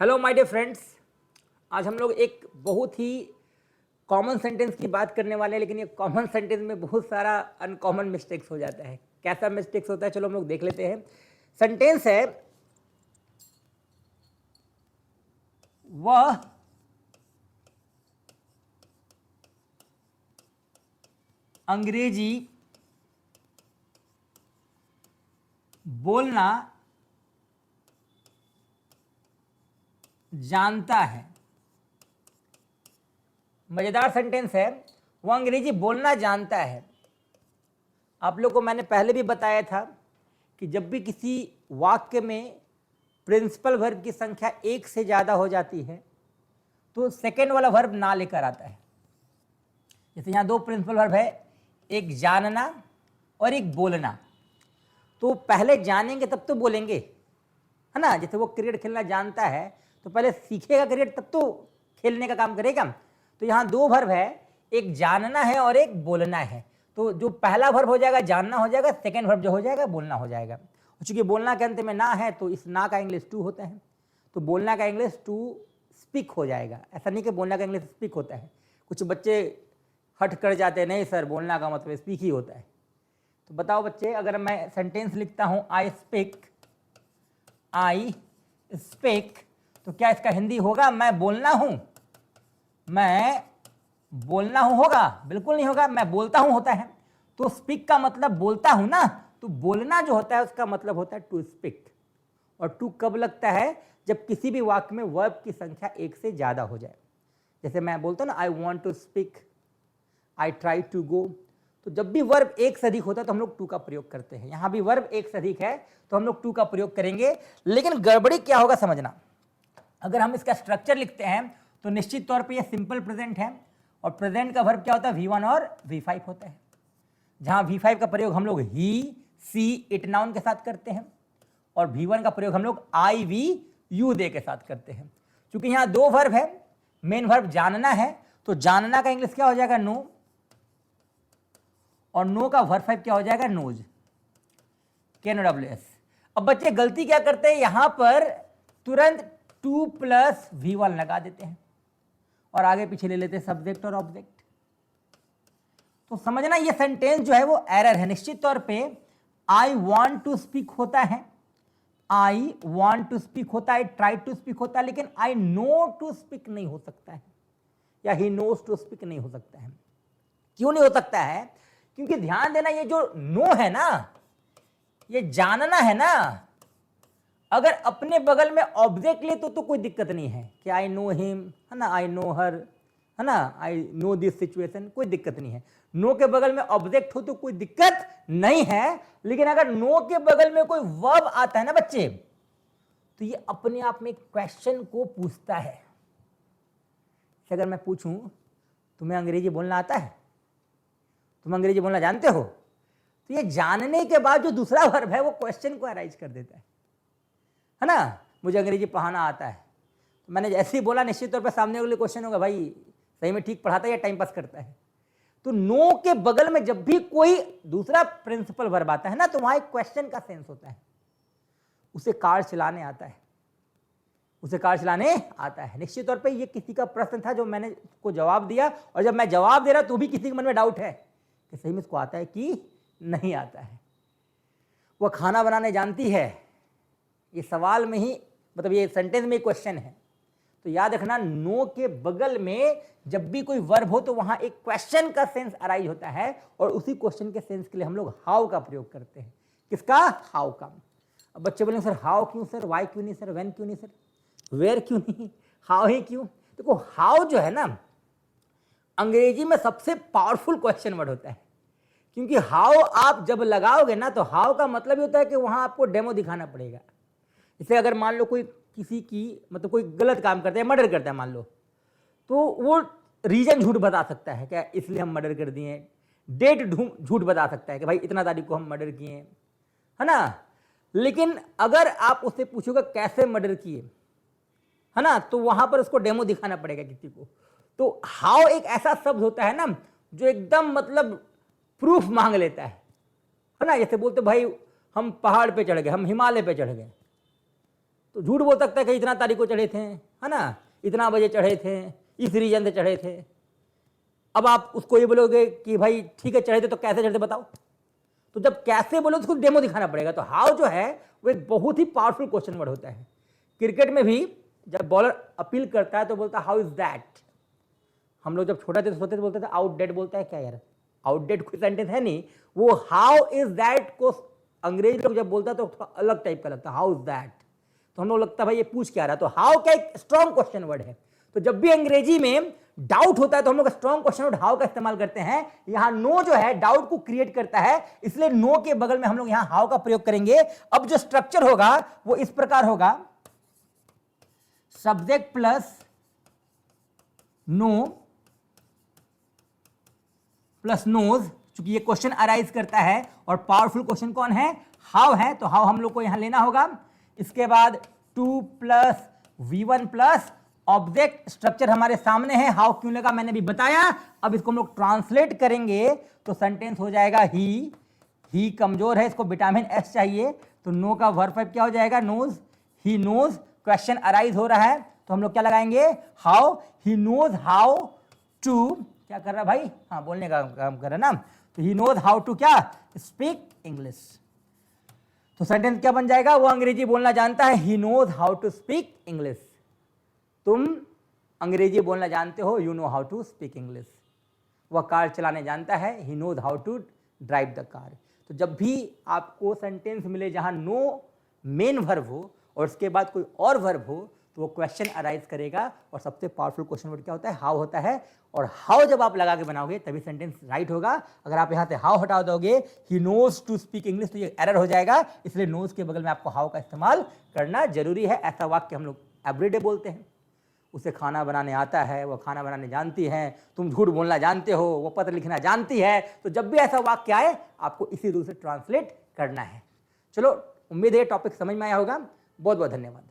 Hello my dear friends, आज हम लोग एक बहुत ही कॉमन सेंटेंस की बात करने वाले हैं, लेकिन ये कॉमन सेंटेंस में बहुत सारा अनकॉमन मिस्टेक्स हो जाता है। कैसा मिस्टेक्स होता है चलो हम लोग देख लेते हैं। सेंटेंस है वह अंग्रेजी बोलना जानता है। मजेदार सेंटेंस है, वो अंग्रेजी बोलना जानता है। आप लोग को मैंने पहले भी बताया था कि जब भी किसी वाक्य में प्रिंसिपल वर्ब की संख्या एक से ज़्यादा हो जाती है तो सेकेंड वाला वर्ब ना लेकर आता है। जैसे यहाँ दो प्रिंसिपल वर्ब है, एक जानना और एक बोलना। तो पहले जानेंगे तब तो बोलेंगे, है ना। जैसे वो क्रिकेट खेलना जानता है तो पहले सीखेगा क्रिकेट तब तो खेलने का काम करेगा। तो यहाँ दो वर्ब है, एक जानना है और एक बोलना है। तो जो पहला वर्ब हो जाएगा जानना हो जाएगा, सेकेंड वर्ब जो हो जाएगा बोलना हो जाएगा। चूंकि बोलना के अंत में ना है तो इस ना का इंग्लिश टू होता है, तो बोलना का इंग्लिश टू स्पीक हो जाएगा। ऐसा नहीं कि बोलना का इंग्लिश स्पीक होता है। कुछ बच्चे हट कर जाते हैं, नहीं सर बोलना का मतलब स्पीक ही होता है। तो बताओ बच्चे, अगर मैं सेंटेंस लिखता हूँ आई स्पीक, तो क्या इसका हिंदी होगा मैं बोलना हूँ? मैं बोलना हूँ होगा? बिल्कुल नहीं होगा। मैं बोलता हूँ होता है। तो स्पीक का मतलब बोलता हूँ ना, तो बोलना जो होता है उसका मतलब होता है टू स्पीक। और टू कब लगता है? जब किसी भी वाक्य में वर्ब की संख्या एक से ज़्यादा हो जाए। जैसे मैं बोलता हूँ ना I want to speak, I try to go. तो जब भी वर्ब एक से अधिक होता है तो हम लोग टू का प्रयोग करते हैं। यहाँ भी वर्ब एक से अधिक है तो हम लोग टू का प्रयोग करेंगे। लेकिन गड़बड़ी क्या होगा समझना, अगर हम इसका स्ट्रक्चर लिखते हैं तो निश्चित तौर पे ये सिंपल प्रेजेंट है, और प्रेजेंट का वर्ब क्या होता है? V1 और V5 होता है। जहाँ V5 का प्रयोग हम लोग ही, सी, इट नाउन के साथ करते हैं, और V1 का प्रयोग हम लोग आई, वी, यू दे के साथ करते हैं। क्योंकि यहाँ दो वर्ब है, मेन वर्ब जानना है, तो जानना का इंग्लिश क्या हो जाएगा? नो, और नो का वर्ब 5 क्या हो जाएगा? Knows, KNOWS। अब बच्चे गलती क्या करते हैं, यहां पर तुरंत 2 + V1 लगा देते हैं और आगे पीछे ले लेते हैं सब्जेक्ट और ऑब्जेक्ट। तो समझना ये सेंटेंस जो है वो एरर है। निश्चित तौर पे आई वॉन्ट टू स्पीक होता है, आई वॉन्ट टू स्पीक होता है, ट्राई टू स्पीक होता है, लेकिन आई नो टू स्पीक नहीं हो सकता है, या ही नोज टू स्पीक नहीं हो सकता है। क्यों नहीं हो सकता है? क्योंकि ध्यान देना, ये जो नो है ना, ये जानना है ना, अगर अपने बगल में ऑब्जेक्ट ले तो कोई दिक्कत नहीं है कि आई नो हिम, है ना, आई नो हर, है ना, आई नो दिस सिचुएशन, कोई दिक्कत नहीं है। नो के बगल में ऑब्जेक्ट हो तो कोई दिक्कत नहीं है। लेकिन अगर नो के बगल में कोई वर्ब आता है ना बच्चे, तो ये अपने आप में क्वेश्चन को पूछता है। अगर मैं पूछूं तुम्हें अंग्रेजी बोलना आता है, तुम अंग्रेजी बोलना जानते हो, तो ये जानने के बाद जो दूसरा वर्ब है वो क्वेश्चन को अराइज कर देता है ना। मुझे अंग्रेजी पढ़ाना आता है, तो मैंने जैसे ही बोला निश्चित तौर पर सामने वाले क्वेश्चन होगा, भाई सही में ठीक पढ़ाता है या टाइम पास करता है। तो नो के बगल में जब भी कोई दूसरा प्रिंसिपल वर्ब आता है ना, तो वहां एक क्वेश्चन का सेंस होता है। उसे कार चलाने आता है, उसे कार चलाने आता है। निश्चित तौर पे ये किसी का प्रश्न था जो मैंने उसको जवाब दिया, और जब मैं जवाब दे रहा तो भी किसी के मन में डाउट है कि सही में इसको आता है कि नहीं आता है। वह खाना बनाने जानती है, ये सवाल में ही, मतलब ये सेंटेंस में क्वेश्चन है। तो याद रखना, नो के बगल में जब भी कोई वर्ब हो तो वहां एक क्वेश्चन का सेंस अराइज होता है, और उसी क्वेश्चन के सेंस के लिए हम लोग हाउ का प्रयोग करते हैं। किसका? हाउ का। अब बच्चे बोलेंगे सर हाउ क्यों सर, वाई क्यों नहीं सर, व्हेन क्यों नहीं सर, वेयर क्यों नहीं, हाउ ही क्यों? देखो हाउ जो है ना, अंग्रेजी में सबसे पावरफुल क्वेश्चन वर्ड होता है। क्योंकि हाउ आप जब लगाओगे ना, तो हाउ का मतलब ये होता है कि वहां आपको डेमो दिखाना पड़ेगा। जैसे अगर मान लो कोई किसी की, मतलब कोई गलत काम करता है, मर्डर करता है मान लो, तो वो रीजन झूठ बता सकता है क्या, इसलिए हम मर्डर कर दिए। डेट झूठ बता सकता है कि भाई इतना तारीख को हम मर्डर किए, है ना। लेकिन अगर आप उससे पूछोगे कैसे मर्डर किए, है ना, तो वहां पर उसको डेमो दिखाना पड़ेगा किसी को। तो हाउ एक ऐसा शब्द होता है ना जो एकदम मतलब प्रूफ मांग लेता है ना। जैसे बोलते भाई हम पहाड़ पे चढ़ गए, हम हिमालय पे चढ़ गए, तो झूठ बोल सकता है कि इतना तारीख को चढ़े थे, है ना, इतना बजे चढ़े थे, इस रीजन से चढ़े थे। अब आप उसको ये बोलोगे कि भाई ठीक है चढ़े थे, तो कैसे चढ़े थे बताओ। तो जब कैसे बोलो तो उसको डेमो दिखाना पड़ेगा। तो हाउ जो है वो एक बहुत ही पावरफुल क्वेश्चन वर्ड होता है। क्रिकेट में भी जब बॉलर अपील करता है तो बोलता है हाउ इज दैट। हम लोग जब छोटे थे तो सोते थे बोलते थे आउटडेट। बोलता है क्या यार, आउटडेट कोई सेंटेंस है नहीं। वो हाउ इज दैट को अंग्रेजी लोग जब बोलता है तो थोड़ा अलग टाइप का लगता है, हाउ इज दैट। तो हम लोग लगता है भाई ये पूछ क्या रहा है। तो हाउ क्या एक स्ट्रॉन्ग क्वेश्चन वर्ड है। तो जब भी अंग्रेजी में डाउट होता है तो हम लोग स्ट्रॉन्ग क्वेश्चन वर्ड हाउ का इस्तेमाल करते हैं। यहां नो जो है डाउट को क्रिएट करता है, इसलिए नो के बगल में हम लोग यहां हाउ का प्रयोग करेंगे। अब जो स्ट्रक्चर होगा वो इस प्रकार होगा, subject plus no plus knows, क्योंकि ये क्वेश्चन अराइज करता है और पावरफुल क्वेश्चन कौन है, हाउ है। तो हाउ हम लोग को यहां लेना होगा। इसके बाद 2 plus V1 plus object, structure हमारे सामने है, हाउ क्यों लगा मैंने भी बताया। अब इसको हम लोग ट्रांसलेट करेंगे तो सेंटेंस हो जाएगा ही कमजोर है, इसको विटामिन एस चाहिए। तो नो का वर्ब फाइव क्या हो जाएगा, knows. He knows, question arise हो रहा है तो हम लोग क्या लगाएंगे, how. He knows how to, क्या कर रहा है भाई, हाँ बोलने का काम कर रहा है ना। तो ही नोज हाउ टू क्या, स्पीक इंग्लिश। तो सेंटेंस क्या बन जाएगा, वो अंग्रेजी बोलना जानता है, he knows how to speak English. तुम अंग्रेजी बोलना जानते हो, you know how to speak English. वह कार चलाने जानता है, he knows how to drive the car. तो जब भी आपको सेंटेंस मिले जहां नो मेन वर्ब हो और उसके बाद कोई और वर्ब हो तो वो क्वेश्चन अराइज करेगा। और सबसे पावरफुल क्वेश्चन वर्ड क्या होता है, हाउ होता है। और हाउ जब आप लगा के बनाओगे तभी सेंटेंस राइट होगा। अगर आप यहाँ से हाउ हटा दोगे, he knows to speak English, तो ये एरर हो जाएगा। इसलिए नोज के बगल में आपको हाउ का इस्तेमाल करना जरूरी है। ऐसा वाक्य हम लोग एवरीडे बोलते हैं, उसे खाना बनाने आता है, वह खाना बनाने जानती है, तुम झूठ बोलना जानते हो, वो पत्र लिखना जानती है। तो जब भी ऐसा वाक्य आए आपको इसी रूल से ट्रांसलेट करना है। चलो, उम्मीद है टॉपिक समझ में आया होगा। बहुत बहुत धन्यवाद।